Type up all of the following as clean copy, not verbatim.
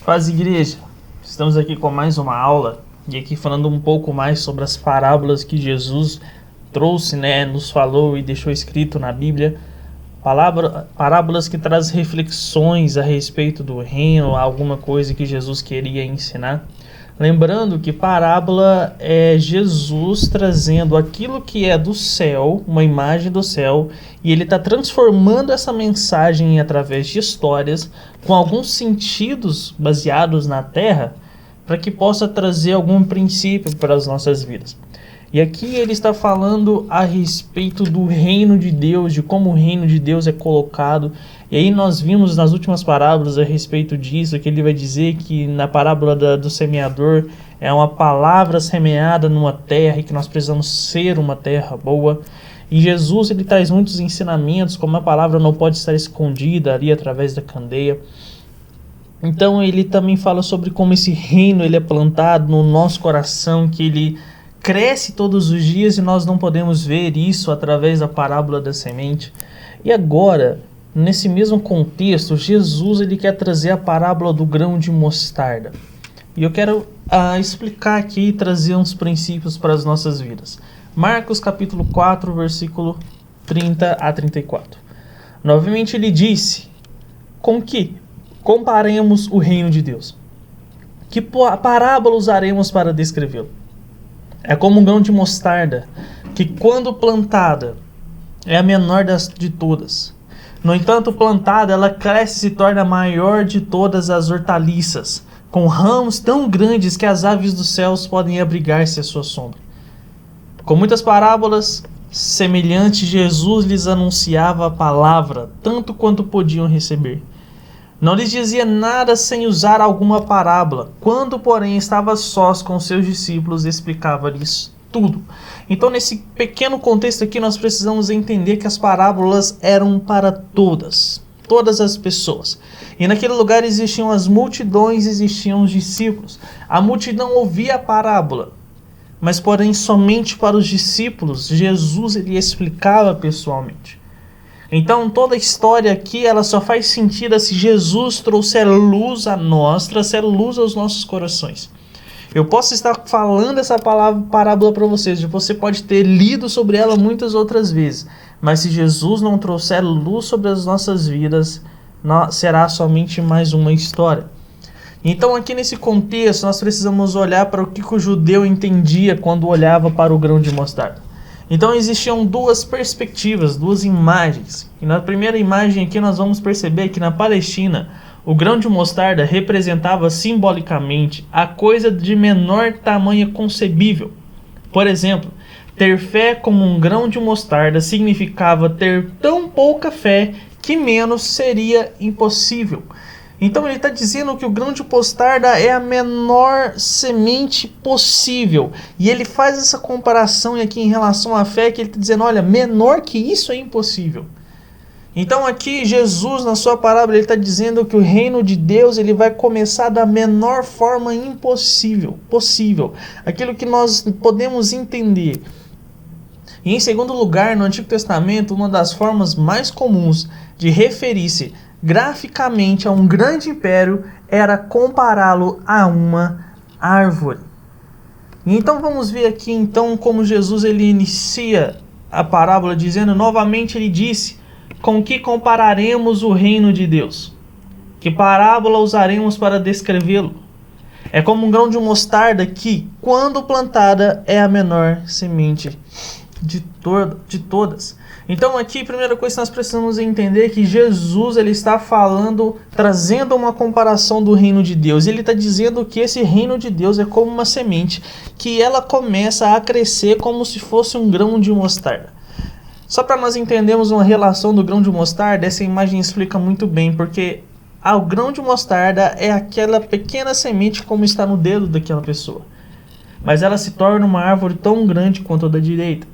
Paz, igreja. Estamos aqui com mais uma aula e aqui falando um pouco mais sobre as parábolas que Jesus trouxe, nos falou e deixou escrito na Bíblia. Parábolas que trazem reflexões a respeito do reino, alguma coisa que Jesus queria ensinar. Lembrando que parábola é Jesus trazendo aquilo que é do céu, uma imagem do céu, e ele está transformando essa mensagem através de histórias com alguns sentidos baseados na terra, para que possa trazer algum princípio para as nossas vidas. E aqui ele está falando a respeito do reino de Deus, de como o reino de Deus é colocado. E aí nós vimos nas últimas parábolas a respeito disso, que ele vai dizer que na parábola do semeador é uma palavra semeada numa terra e que nós precisamos ser uma terra boa. E Jesus ele traz muitos ensinamentos, como a palavra não pode estar escondida ali através da candeia. Então ele também fala sobre como esse reino ele é plantado no nosso coração, que ele cresce todos os dias e nós não podemos ver isso através da parábola da semente. E agora, nesse mesmo contexto, Jesus ele quer trazer a parábola do grão de mostarda. E eu quero explicar aqui e trazer uns princípios para as nossas vidas. Marcos capítulo 4, versículo 30 a 34. Novamente ele disse: com que comparemos o reino de Deus? Que parábola usaremos para descrevê-lo? É como um grão de mostarda, que quando plantada é a menor de todas. No entanto, plantada, ela cresce e se torna a maior de todas as hortaliças, com ramos tão grandes que as aves dos céus podem abrigar-se à sua sombra. Com muitas parábolas semelhantes, Jesus lhes anunciava a palavra, tanto quanto podiam receber. Não lhes dizia nada sem usar alguma parábola. Quando, porém, estava sós com seus discípulos, explicava-lhes tudo. Então, nesse pequeno contexto aqui, nós precisamos entender que as parábolas eram para todas as pessoas. E naquele lugar existiam as multidões, existiam os discípulos. A multidão ouvia a parábola, mas, porém, somente para os discípulos, Jesus ele explicava pessoalmente. Então toda a história aqui ela só faz sentido se Jesus trouxer luz a nós, trouxer luz aos nossos corações. Eu posso estar falando essa parábola para vocês, você pode ter lido sobre ela muitas outras vezes, mas se Jesus não trouxer luz sobre as nossas vidas, será somente mais uma história. Então aqui nesse contexto nós precisamos olhar para o que o judeu entendia quando olhava para o grão de mostarda. Então existiam duas perspectivas, duas imagens. E na primeira imagem aqui nós vamos perceber que na Palestina o grão de mostarda representava simbolicamente a coisa de menor tamanho concebível. Por exemplo, ter fé como um grão de mostarda significava ter tão pouca fé que menos seria impossível. Então ele está dizendo que o grão de mostarda é a menor semente possível. E ele faz essa comparação aqui em relação à fé, que ele está dizendo, olha, menor que isso é impossível. Então aqui Jesus, na sua parábola, ele está dizendo que o reino de Deus ele vai começar da menor forma possível. Aquilo que nós podemos entender. E em segundo lugar, no Antigo Testamento, uma das formas mais comuns de referir-se graficamente a um grande império era compará-lo a uma árvore. Então vamos ver aqui então como Jesus ele inicia a parábola dizendo, novamente ele disse, com que compararemos o reino de Deus? Que parábola usaremos para descrevê-lo? É como um grão de mostarda que, quando plantada, é a menor semente de todas. Então aqui, a primeira coisa que nós precisamos entender é que Jesus ele está falando, trazendo uma comparação do reino de Deus. Ele está dizendo que esse reino de Deus é como uma semente, que ela começa a crescer como se fosse um grão de mostarda. Só para nós entendermos uma relação do grão de mostarda, essa imagem explica muito bem, porque o grão de mostarda é aquela pequena semente como está no dedo daquela pessoa. Mas ela se torna uma árvore tão grande quanto a da direita.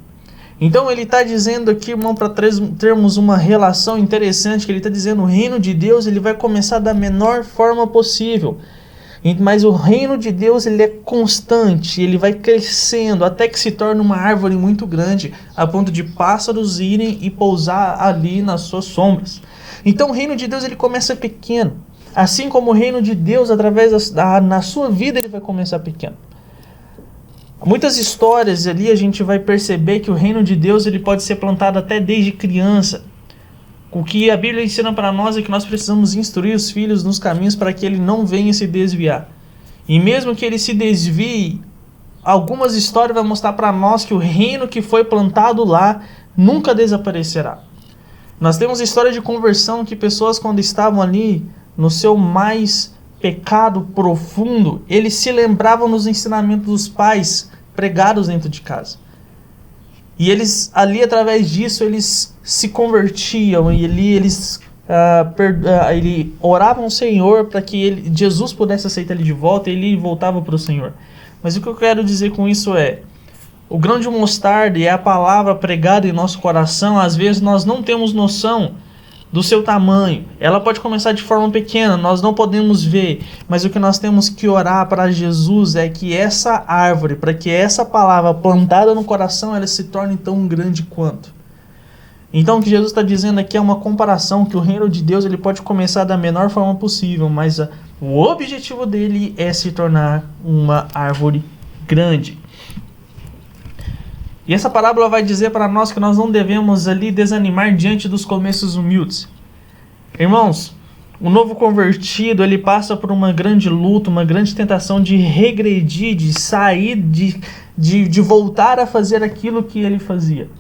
Então ele está dizendo aqui, irmão, para termos uma relação interessante, que ele está dizendo o reino de Deus ele vai começar da menor forma possível. Mas o reino de Deus ele é constante, ele vai crescendo até que se torne uma árvore muito grande, a ponto de pássaros irem e pousar ali nas suas sombras. Então o reino de Deus ele começa pequeno. assim como o reino de Deus, na sua vida, ele vai começar pequeno. Muitas histórias ali a gente vai perceber que o reino de Deus ele pode ser plantado até desde criança. O que a Bíblia ensina para nós é que nós precisamos instruir os filhos nos caminhos para que ele não venha se desviar. E mesmo que ele se desvie, algumas histórias vão mostrar para nós que o reino que foi plantado lá nunca desaparecerá. Nós temos história de conversão que pessoas, quando estavam ali no seu mais pecado profundo, eles se lembravam dos ensinamentos dos pais pregados dentro de casa. E eles, ali, através disso, eles se convertiam e ali eles oravam ao Senhor para que Jesus pudesse aceitar ele de volta, e ele voltava para o Senhor. Mas o que eu quero dizer com isso é, o grão de mostarda e a palavra pregada em nosso coração, às vezes nós não temos noção do seu tamanho. Ela pode começar de forma pequena, nós não podemos ver, mas o que nós temos que orar para Jesus é que essa árvore, para que essa palavra plantada no coração, ela se torne tão grande quanto. Então o que Jesus está dizendo aqui é uma comparação, que o reino de Deus ele pode começar da menor forma possível, mas o objetivo dele é se tornar uma árvore grande. E essa parábola vai dizer para nós que nós não devemos ali desanimar diante dos começos humildes. Irmãos, o novo convertido ele passa por uma grande luta, uma grande tentação de regredir, de sair, de voltar a fazer aquilo que ele fazia.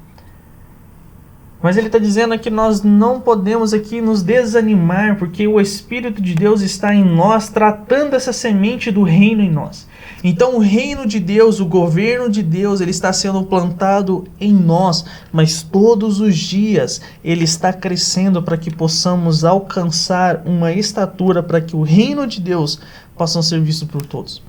Mas ele está dizendo que nós não podemos aqui nos desanimar, porque o Espírito de Deus está em nós, tratando essa semente do reino em nós. Então o reino de Deus, o governo de Deus, ele está sendo plantado em nós, mas todos os dias ele está crescendo para que possamos alcançar uma estatura para que o reino de Deus possa ser visto por todos.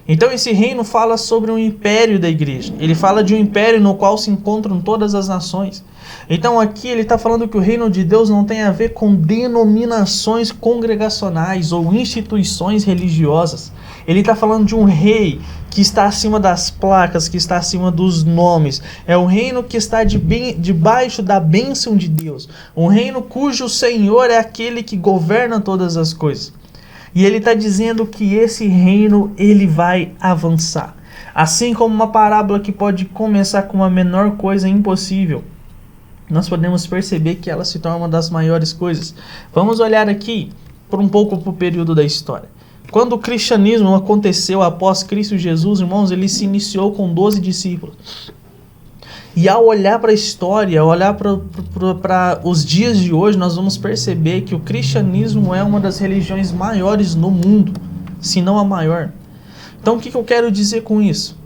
Então esse reino fala sobre um império da igreja. Ele fala de um império no qual se encontram todas as nações. Então aqui ele está falando que o reino de Deus não tem a ver com denominações congregacionais ou instituições religiosas. Ele está falando de um rei que está acima das placas, que está acima dos nomes. É um reino que está debaixo da bênção de Deus. Um reino cujo Senhor é aquele que governa todas as coisas. E ele está dizendo que esse reino ele vai avançar. Assim como uma parábola que pode começar com a menor coisa impossível, nós podemos perceber que ela se torna uma das maiores coisas. Vamos olhar aqui por um pouco para o período da história. Quando o cristianismo aconteceu após Cristo Jesus, irmãos, ele se iniciou com 12 discípulos. E ao olhar para a história, ao olhar para os dias de hoje, nós vamos perceber que o cristianismo é uma das religiões maiores no mundo, se não a maior. Então o que eu quero dizer com isso?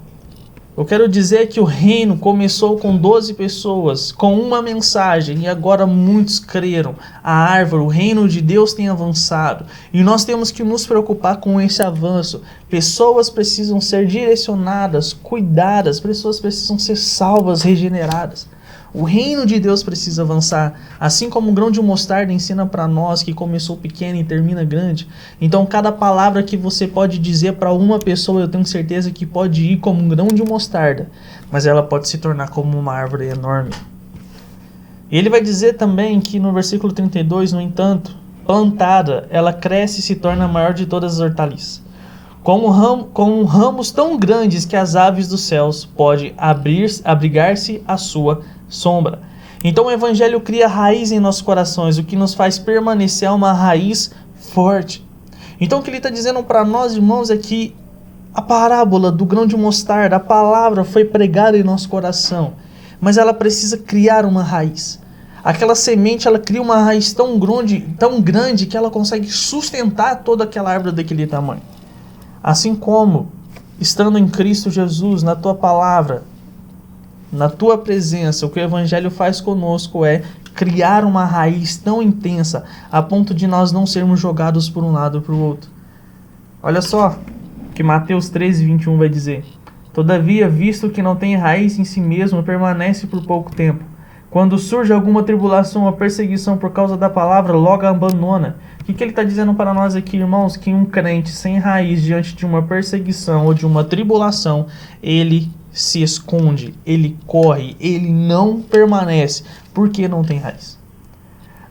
Eu quero dizer que o reino começou com 12 pessoas, com uma mensagem, e agora muitos creram. A árvore, o reino de Deus tem avançado. E nós temos que nos preocupar com esse avanço. Pessoas precisam ser direcionadas, cuidadas, pessoas precisam ser salvas, regeneradas. O reino de Deus precisa avançar, assim como o grão de mostarda ensina para nós que começou pequeno e termina grande. Então cada palavra que você pode dizer para uma pessoa, eu tenho certeza que pode ir como um grão de mostarda, mas ela pode se tornar como uma árvore enorme. E ele vai dizer também que no versículo 32, no entanto, plantada, ela cresce e se torna a maior de todas as hortaliças. Com ramos tão grandes que as aves dos céus podem abrigar-se à sua sombra. Então o evangelho cria raiz em nossos corações, o que nos faz permanecer uma raiz forte. Então o que ele está dizendo para nós, irmãos, é que a parábola do grão de mostarda, a palavra foi pregada em nosso coração, mas ela precisa criar uma raiz. Aquela semente, ela cria uma raiz tão grande que ela consegue sustentar toda aquela árvore daquele tamanho. Assim como, estando em Cristo Jesus, na tua palavra, na tua presença, o que o Evangelho faz conosco é criar uma raiz tão intensa a ponto de nós não sermos jogados por um lado ou por outro. Olha só o que Mateus 13:21 vai dizer. Todavia, visto que não tem raiz em si mesmo, permanece por pouco tempo. Quando surge alguma tribulação ou perseguição por causa da palavra, logo a abandona. O que ele está dizendo para nós aqui, irmãos? Que um crente sem raiz diante de uma perseguição ou de uma tribulação, ele se esconde, ele corre, ele não permanece, porque não tem raiz.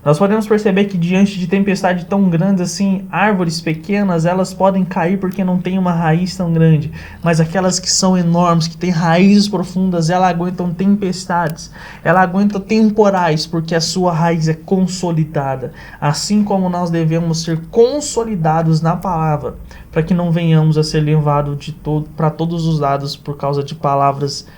Nós podemos perceber que diante de tempestade tão grandes assim, árvores pequenas, elas podem cair porque não tem uma raiz tão grande. Mas aquelas que são enormes, que têm raízes profundas, elas aguentam tempestades. Elas aguentam temporais porque a sua raiz é consolidada. Assim como nós devemos ser consolidados na palavra, para que não venhamos a ser levados para todos os lados por causa de palavras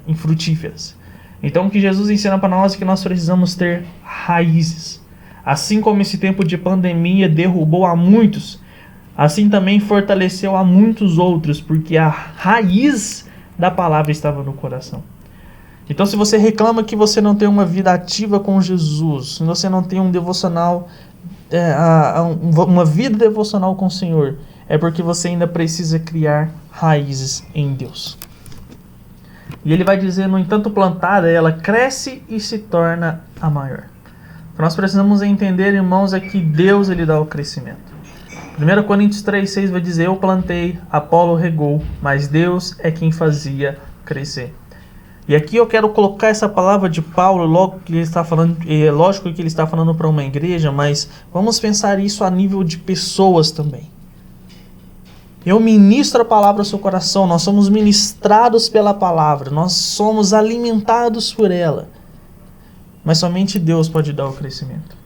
infrutíferas. Então o que Jesus ensina para nós é que nós precisamos ter raízes. Assim como esse tempo de pandemia derrubou a muitos, assim também fortaleceu a muitos outros, porque a raiz da palavra estava no coração. Então se você reclama que você não tem uma vida ativa com Jesus, se você não tem um devocional, uma vida devocional com o Senhor, é porque você ainda precisa criar raízes em Deus. E ele vai dizer, no entanto plantada, ela cresce e se torna a maior. O que nós precisamos entender, irmãos, é que Deus ele dá o crescimento. 1 Coríntios 3,6 vai dizer, eu plantei, Apolo regou, mas Deus é quem fazia crescer. E aqui eu quero colocar essa palavra de Paulo, logo que ele está falando, é lógico que ele está falando para uma igreja, mas vamos pensar isso a nível de pessoas também. Eu ministro a palavra ao seu coração, nós somos ministrados pela palavra, nós somos alimentados por ela. Mas somente Deus pode dar o crescimento.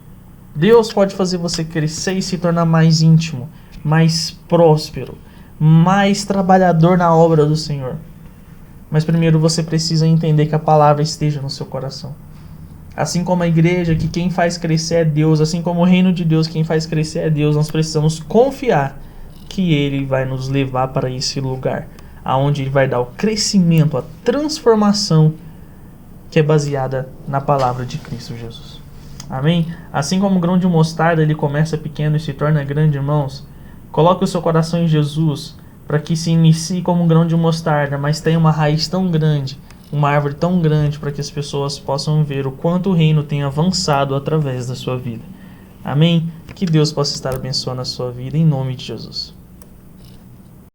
Deus pode fazer você crescer e se tornar mais íntimo, mais próspero, mais trabalhador na obra do Senhor. Mas primeiro você precisa entender que a palavra esteja no seu coração. Assim como a igreja, que quem faz crescer é Deus, assim como o reino de Deus, quem faz crescer é Deus, nós precisamos confiar que Ele vai nos levar para esse lugar, aonde Ele vai dar o crescimento, a transformação que é baseada na palavra de Cristo Jesus. Amém? Assim como o grão de mostarda, ele começa pequeno e se torna grande, irmãos, coloque o seu coração em Jesus, para que se inicie como um grão de mostarda, mas tenha uma raiz tão grande, uma árvore tão grande, para que as pessoas possam ver o quanto o reino tem avançado através da sua vida. Amém? Que Deus possa estar abençoando a sua vida, em nome de Jesus.